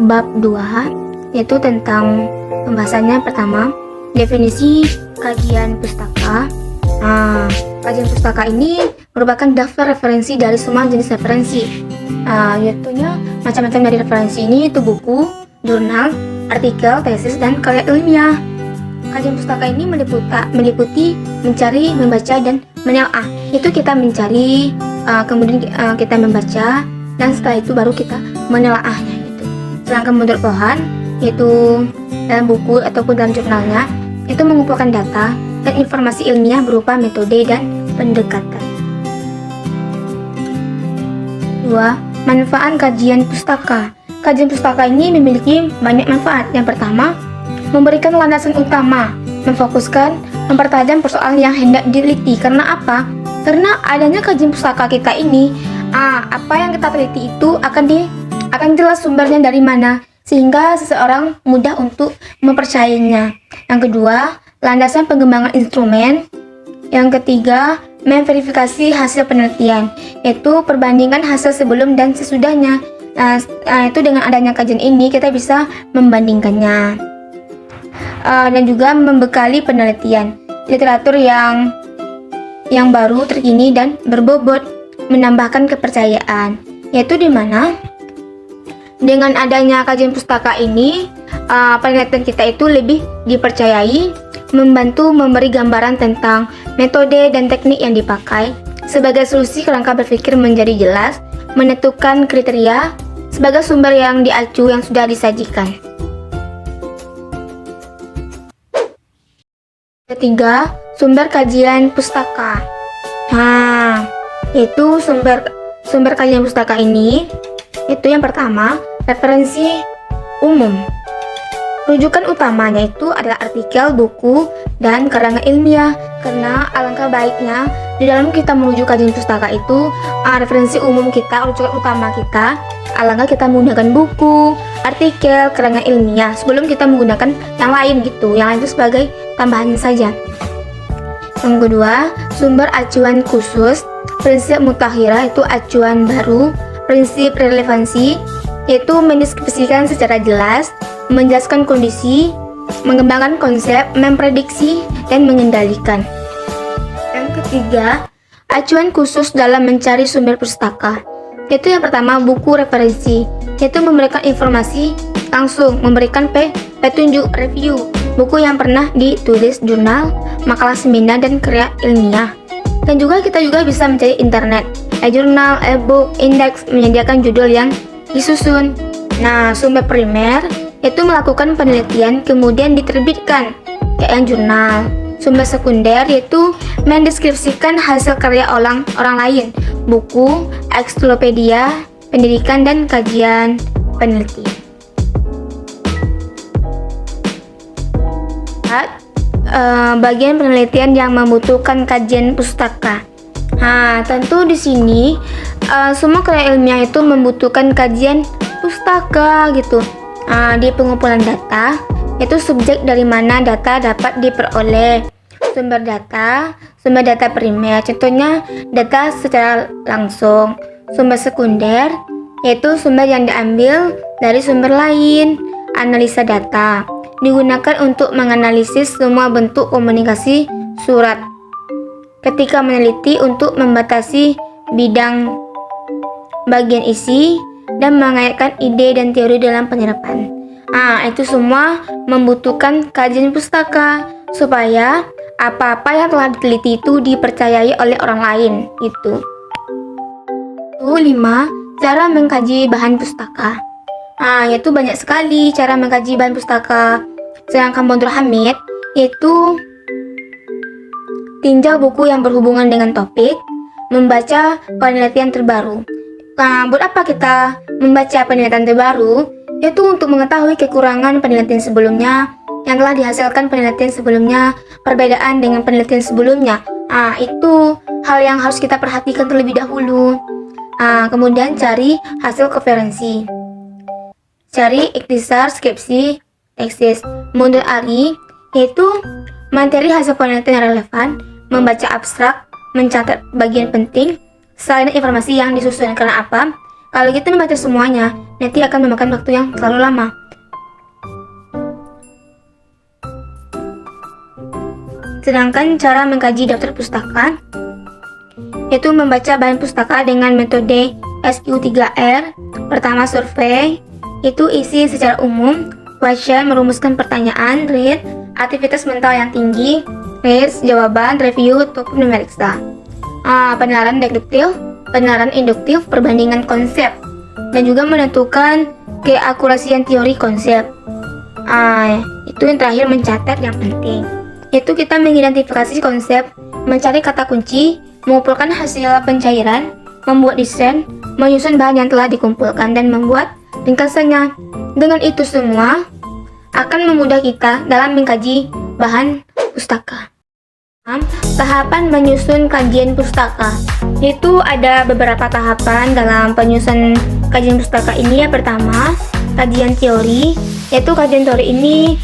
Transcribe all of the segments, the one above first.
bab 2, yaitu tentang pembahasannya. Pertama, definisi kajian pustaka. Kajian pustaka ini merupakan daftar referensi dari semua jenis referensi, yaitu macam-macam dari referensi ini itu buku, jurnal, artikel, tesis, dan karya ilmiah. Kajian pustaka ini meliputi mencari, membaca, dan menelaah. Itu kita mencari, kemudian kita membaca, dan setelah itu baru kita menelaahnya gitu. Sedangkan menurut Pohan, yaitu dalam buku ataupun dalam jurnalnya, itu mengumpulkan data dan informasi ilmiah berupa metode dan pendekatan. 2. Manfaat kajian pustaka. Kajian pustaka ini memiliki banyak manfaat. Yang pertama, memberikan landasan utama, memfokuskan, mempertajam persoalan yang hendak diteliti. Karena apa? Karena adanya kajian pustaka kita ini, apa yang kita teliti itu akan jelas sumbernya dari mana, sehingga seseorang mudah untuk mempercayainya. Yang kedua, landasan pengembangan instrumen. Yang ketiga, memverifikasi hasil penelitian, yaitu perbandingan hasil sebelum dan sesudahnya. Itu dengan adanya kajian ini kita bisa membandingkannya. Dan juga membekali penelitian literatur yang baru, terkini, dan berbobot, menambahkan kepercayaan, yaitu di mana dengan adanya kajian pustaka ini penelitian kita itu lebih dipercayai, membantu memberi gambaran tentang metode dan teknik yang dipakai sebagai solusi kerangka berpikir menjadi jelas, menentukan kriteria sebagai sumber yang diacu yang sudah disajikan. Ketiga, sumber kajian pustaka. Itu sumber kajian pustaka ini, itu yang pertama, referensi umum. Rujukan utamanya itu adalah artikel, buku, dan karya ilmiah. Karena alangkah baiknya di dalam kita merujuk kajian pustaka itu, referensi umum kita, rujukan utama kita, alangkah kita menggunakan buku, artikel, karya ilmiah sebelum kita menggunakan yang lain gitu. Yang lain itu sebagai tambahannya saja. Yang kedua, sumber acuan khusus. Prinsip mutakhirah itu acuan baru. Prinsip relevansi yaitu mendeskripsikan secara jelas, menjelaskan kondisi, mengembangkan konsep, memprediksi, dan mengendalikan. Yang ketiga, acuan khusus dalam mencari sumber pustaka. Yaitu yang pertama, buku referensi, yaitu memberikan informasi langsung, memberikan petunjuk, review buku yang pernah ditulis, jurnal, makalah seminar, dan karya ilmiah. Dan juga kita bisa mencari internet, e-jurnal, e-book, indeks, menyediakan judul yang disusun. Sumber primer yaitu melakukan penelitian kemudian diterbitkan, kayak yang jurnal. Sumber sekunder yaitu mendeskripsikan hasil karya orang lain, buku, ensiklopedia, pendidikan, dan kajian penelitian. Bagian penelitian yang membutuhkan kajian pustaka. Tentu di sini semua karya ilmiah itu membutuhkan kajian pustaka gitu. Di pengumpulan data, yaitu subjek dari mana data dapat diperoleh. Sumber data primer, contohnya data secara langsung. Sumber sekunder, yaitu sumber yang diambil dari sumber lain. Analisa data digunakan untuk menganalisis semua bentuk komunikasi surat ketika meneliti untuk membatasi bidang bagian isi dan mengaitkan ide dan teori dalam penyerapan. Itu semua membutuhkan kajian pustaka supaya apa-apa yang telah diteliti itu dipercayai oleh orang lain gitu. 5. Cara mengkaji bahan pustaka. Yaitu banyak sekali cara mengkaji bahan pustaka. Sedangkan menurut Hamid, yaitu tinjau buku yang berhubungan dengan topik, membaca penelitian terbaru. Buat apa kita membaca penelitian terbaru? Yaitu untuk mengetahui kekurangan penelitian sebelumnya yang telah dihasilkan penelitian sebelumnya, perbedaan dengan penelitian sebelumnya. Itu hal yang harus kita perhatikan terlebih dahulu. Kemudian cari hasil konferensi, cari ikhtisar, skripsi, tesis. Menurut Ali, yaitu materi hasil penelitian yang relevan, membaca abstrak, mencatat bagian penting, selain informasi yang disusun. Karena apa? Kalau kita membaca semuanya, nanti akan memakan waktu yang terlalu lama. Sedangkan cara mengkaji daftar pustaka yaitu membaca bahan pustaka dengan metode SQ3R. Pertama, survei, itu isi secara umum, question, merumuskan pertanyaan, read, aktivitas mental yang tinggi, raise, jawaban, review, ataupun memeriksa. Penilaian deduktif, penilaian induktif, perbandingan konsep, dan juga menentukan keakurasian teori konsep. Itu yang terakhir, mencatat yang penting. Itu kita mengidentifikasi konsep, mencari kata kunci, mengumpulkan hasil pencairan, membuat desain, menyusun bahan yang telah dikumpulkan, dan membuat ringkasannya. Dengan itu semua akan memudah kita dalam mengkaji bahan pustaka. Tahapan menyusun kajian pustaka. Itu ada beberapa tahapan dalam penyusunan kajian pustaka ini. Yang pertama, kajian teori, yaitu kajian teori ini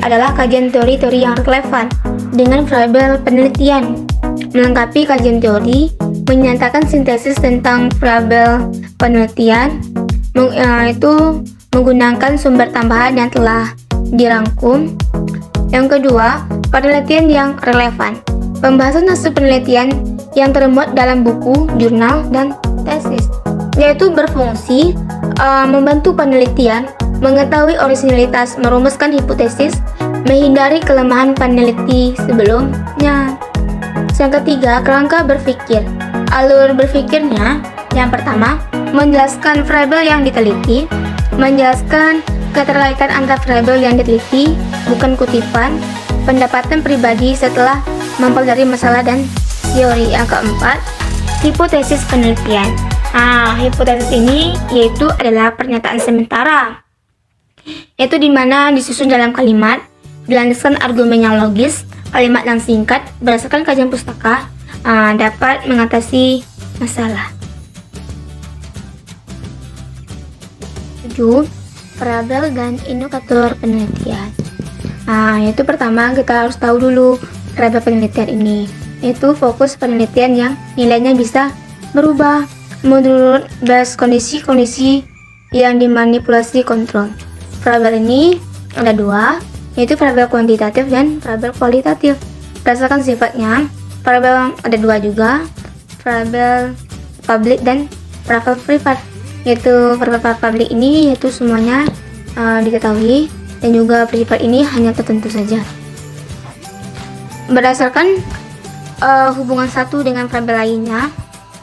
adalah kajian teori-teori yang relevan dengan variabel penelitian. Melengkapi kajian teori, menyatakan sintesis tentang variabel penelitian, itu menggunakan sumber tambahan yang telah dirangkum. Yang kedua, penelitian yang relevan, pembahasan hasil penelitian yang termuat dalam buku, jurnal, dan tesis, yaitu berfungsi membantu penelitian mengetahui orisinalitas, merumuskan hipotesis, menghindari kelemahan peneliti sebelumnya. Yang ketiga, kerangka berpikir. Alur berpikirnya, yang pertama, menjelaskan variabel yang diteliti, menjelaskan keterkaitan antara variabel yang diteliti, bukan kutipan, pendapatan pribadi setelah mempelajari masalah dan teori. Yang keempat, hipotesis penelitian. Hipotesis ini yaitu adalah pernyataan sementara, yaitu dimana disusun dalam kalimat, dilandaskan argumen yang logis, kalimat yang singkat, berdasarkan kajian pustaka, dapat mengatasi masalah. 7. Variabel dan indikator penelitian. Yaitu pertama kita harus tahu dulu variabel penelitian ini, yaitu fokus penelitian yang nilainya bisa berubah menurut kondisi-kondisi yang dimanipulasi kontrol. Variabel ini ada dua, yaitu variabel kuantitatif dan variabel kualitatif. Berdasarkan sifatnya, variabel ada dua juga, variabel public dan variabel privat. Yaitu variabel public ini yaitu semuanya diketahui, dan juga privat ini hanya tertentu saja. Berdasarkan hubungan satu dengan variabel lainnya,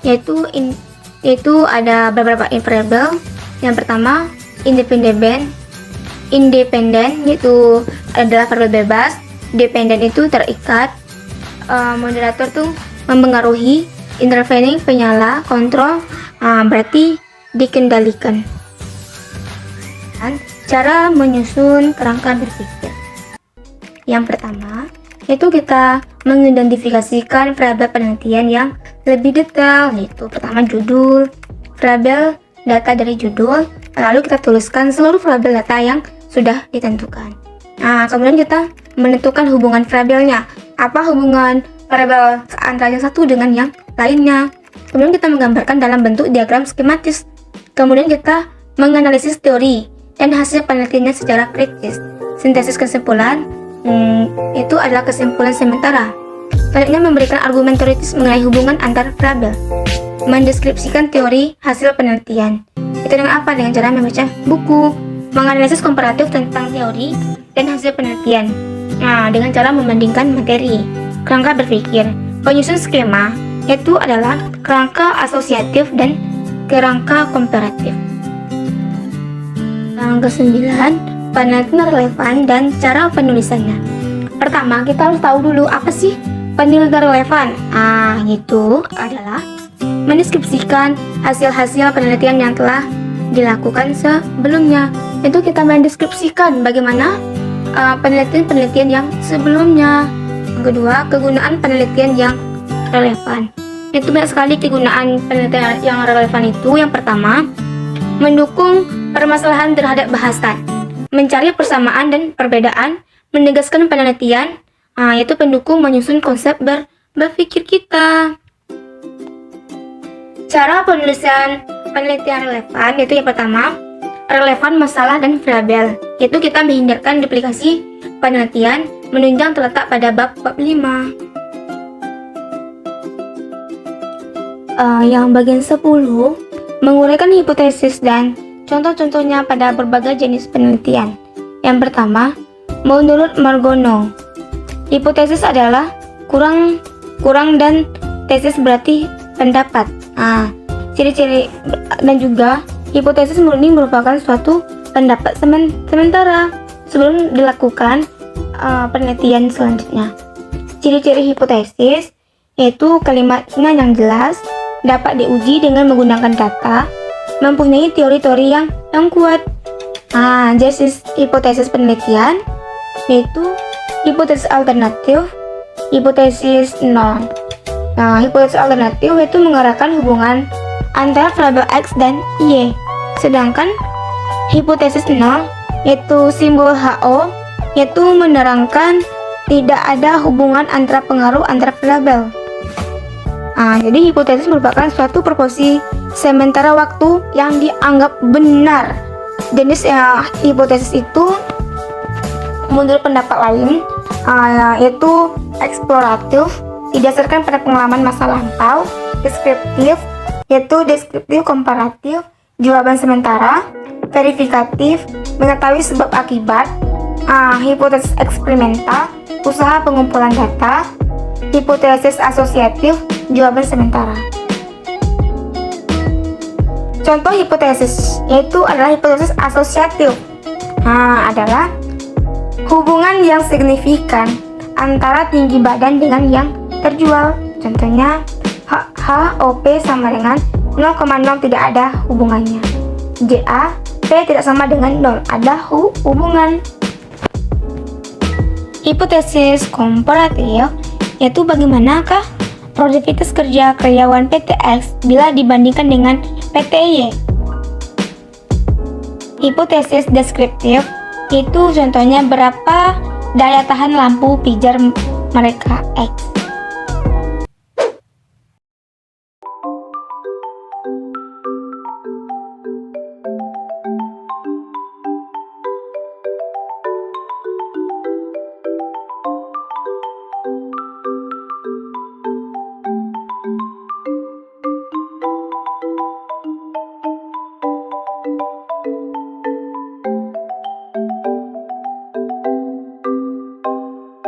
yaitu ada beberapa variabel. Yang pertama, independen, yaitu adalah variabel bebas. Dependen itu terikat. Moderator tuh mempengaruhi. Intervening, penyala. Kontrol, berarti dikendalikan. Dan cara menyusun kerangka berpikir. Yang pertama, yaitu kita mengidentifikasikan variabel penelitian yang lebih detail, yaitu pertama judul, variabel data dari judul, lalu kita tuliskan seluruh variabel data yang sudah ditentukan. Kemudian kita menentukan hubungan variabelnya, apa hubungan variabel antara yang satu dengan yang lainnya. Kemudian kita menggambarkan dalam bentuk diagram skematis. Kemudian kita menganalisis teori dan hasil penelitiannya secara kritis. Sintesis kesimpulan, itu adalah kesimpulan sementara. Selanjutnya memberikan argumen teoritis mengenai hubungan antar variabel. Mendeskripsikan teori hasil penelitian. Itu dengan apa? Dengan cara membaca buku. Menganalisis komparatif tentang teori dan hasil penelitian. Dengan cara membandingkan materi. Kerangka berpikir. Penyusun skema, yaitu adalah kerangka asosiatif dan kerangka komparatif. Yang ke-9, penelitian relevan dan cara penulisannya. Pertama, kita harus tahu dulu apa sih penelitian relevan. Itu adalah mendeskripsikan hasil-hasil penelitian yang telah dilakukan sebelumnya. Itu kita mendeskripsikan bagaimana penelitian-penelitian yang sebelumnya. Yang kedua, kegunaan penelitian yang relevan. Itu banyak sekali kegunaan penelitian yang relevan itu. Yang pertama, mendukung permasalahan terhadap bahasan, mencari persamaan dan perbedaan, menegaskan penelitian, yaitu pendukung menyusun konsep berpikir kita. Cara penulisan penelitian relevan, yaitu yang pertama, relevan masalah dan variabel, yaitu kita menghindarkan duplikasi penelitian menunjang terletak pada bab 5. Yang bagian 10, menguraikan hipotesis dan contoh-contohnya pada berbagai jenis penelitian. Yang pertama, menurut Margono, hipotesis adalah kurang dan tesis berarti pendapat. Ciri-ciri dan juga hipotesis murni merupakan suatu pendapat sementara sebelum dilakukan penelitian selanjutnya. Ciri-ciri hipotesis yaitu kalimatnya yang jelas, dapat diuji dengan menggunakan data, mempunyai teori-teori yang kuat. Jenis hipotesis penelitian yaitu hipotesis alternatif, hipotesis nol. Hipotesis alternatif yaitu mengarahkan hubungan antara variabel X dan Y. Sedangkan hipotesis nol yaitu simbol HO yaitu menerangkan tidak ada hubungan antara pengaruh antara variabel. Jadi hipotesis merupakan suatu proporsi sementara waktu yang dianggap benar. Jenis hipotesis itu menurut pendapat lain yaitu eksploratif, didasarkan pada pengalaman masa lampau, deskriptif yaitu deskriptif komparatif, jawaban sementara, verifikatif, mengetahui sebab akibat, hipotesis eksperimental, usaha pengumpulan data, hipotesis asosiatif, jawaban sementara. Contoh hipotesis yaitu adalah hipotesis asosiatif. Adalah hubungan yang signifikan antara tinggi badan dengan yang terjual. Contohnya HOP sama dengan 0,0, tidak ada hubungannya. JA P tidak sama dengan 0, ada hubungan. Hipotesis komparatif yaitu bagaimanakah produktivitas kerja karyawan PT X bila dibandingkan dengan PT Y. Hipotesis deskriptif itu contohnya berapa daya tahan lampu pijar mereka X.